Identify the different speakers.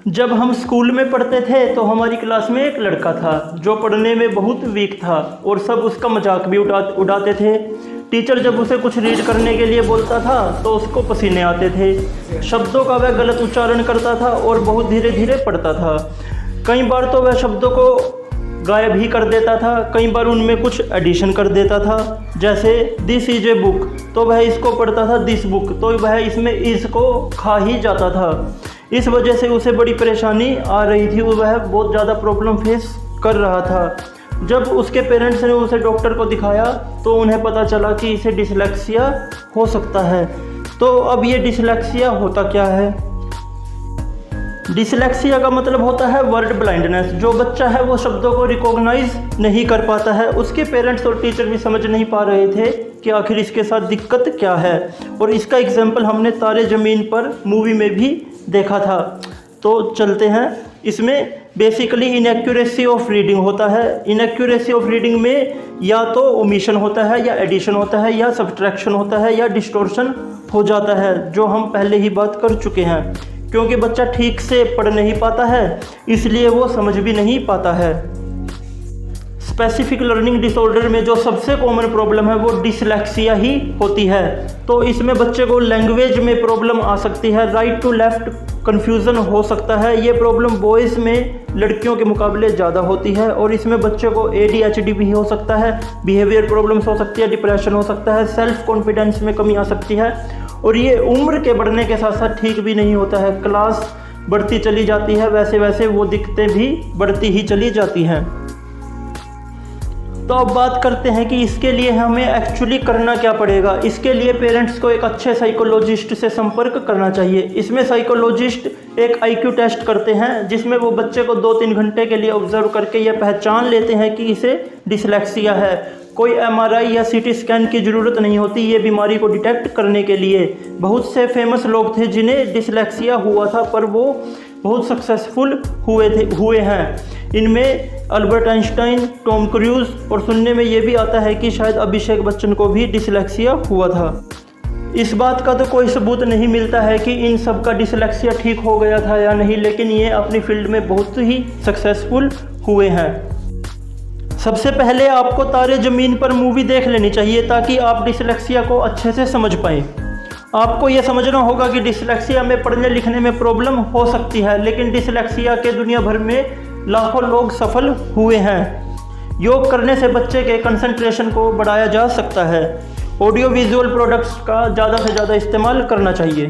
Speaker 1: जब हम स्कूल में पढ़ते थे तो हमारी क्लास में एक लड़का था जो पढ़ने में बहुत वीक था और सब उसका मजाक भी उड़ाते थे। टीचर जब उसे कुछ रीड करने के लिए बोलता था तो उसको पसीने आते थे। शब्दों का वह गलत उच्चारण करता था और बहुत धीरे धीरे पढ़ता था। कई बार तो वह शब्दों को गायब ही कर देता था, कई बार उनमें कुछ एडिशन कर देता था। जैसे दिस इज ए बुक तो वह इसको पढ़ता था दिस बुक, तो वह इसमें इस को खा ही जाता था। इस वजह से उसे बड़ी परेशानी आ रही थी, वह बहुत ज़्यादा प्रॉब्लम फेस कर रहा था। जब उसके पेरेंट्स ने उसे डॉक्टर को दिखाया तो उन्हें पता चला कि इसे डिसलेक्सिया हो सकता है। तो अब ये डिसलेक्सिया होता क्या है? डिसलेक्सिया का मतलब होता है वर्ड ब्लाइंडनेस। जो बच्चा है वो शब्दों को रिकॉग्नाइज नहीं कर पाता है। उसके पेरेंट्स और टीचर भी समझ नहीं पा रहे थे कि आखिर इसके साथ दिक्कत क्या है, और इसका एग्जाम्पल हमने तारे ज़मीन पर मूवी में भी देखा था। तो चलते हैं। इसमें बेसिकली इनएक्यूरेसी ऑफ रीडिंग होता है। इनएक्यूरेसी ऑफ रीडिंग में या तो ओमिशन होता है, या एडिशन होता है, या सब्ट्रैक्शन होता है, या डिस्टोर्शन हो जाता है, जो हम पहले ही बात कर चुके हैं। क्योंकि बच्चा ठीक से पढ़ नहीं पाता है इसलिए वो समझ भी नहीं पाता है। स्पेसिफिक लर्निंग डिसऑर्डर में जो सबसे कॉमन प्रॉब्लम है वो डिसलेक्सिया ही होती है। तो इसमें बच्चे को लैंग्वेज में प्रॉब्लम आ सकती है, राइट टू लेफ्ट कन्फ्यूज़न हो सकता है। ये प्रॉब्लम बॉयज़ में लड़कियों के मुकाबले ज़्यादा होती है, और इसमें बच्चे को ADHD भी हो सकता है, बिहेवियर प्रॉब्लम्स हो सकती है, डिप्रेशन हो सकता है, सेल्फ कॉन्फिडेंस में कमी आ सकती है। और ये उम्र के बढ़ने के साथ साथ ठीक भी नहीं होता है। क्लास बढ़ती चली जाती है वैसे वैसे वो दिक्कतें भी बढ़ती ही चली जाती हैं। तो अब बात करते हैं कि इसके लिए हमें एक्चुअली करना क्या पड़ेगा। इसके लिए पेरेंट्स को एक अच्छे साइकोलॉजिस्ट से संपर्क करना चाहिए। इसमें साइकोलॉजिस्ट एक IQ टेस्ट करते हैं जिसमें वो बच्चे को 2-3 घंटे के लिए ऑब्जर्व करके यह पहचान लेते हैं कि इसे डिसलेक्सिया है। कोई MRI या CT स्कैन की ज़रूरत नहीं होती ये बीमारी को डिटेक्ट करने के लिए। बहुत से फेमस लोग थे जिन्हें डिसलेक्सिया हुआ था पर वो बहुत सक्सेसफुल हुए हैं। इनमें अल्बर्ट आइंस्टाइन, टॉम क्रूज, और सुनने में ये भी आता है कि शायद अभिषेक बच्चन को भी डिसलेक्सिया हुआ था। इस बात का तो कोई सबूत नहीं मिलता है कि इन सब का डिसलेक्सिया ठीक हो गया था या नहीं, लेकिन ये अपनी फील्ड में बहुत ही सक्सेसफुल हुए हैं। सबसे पहले आपको तारे ज़मीन पर मूवी देख लेनी चाहिए ताकि आप डिसलेक्सिया को अच्छे से समझ पाएँ। आपको यह समझना होगा कि डिसलेक्सिया में पढ़ने लिखने में प्रॉब्लम हो सकती है, लेकिन डिसलेक्सिया के दुनिया भर में लाखों लोग सफल हुए हैं। योग करने से बच्चे के कंसंट्रेशन को बढ़ाया जा सकता है। ऑडियो विजुअल प्रोडक्ट्स का ज़्यादा से ज़्यादा इस्तेमाल करना चाहिए।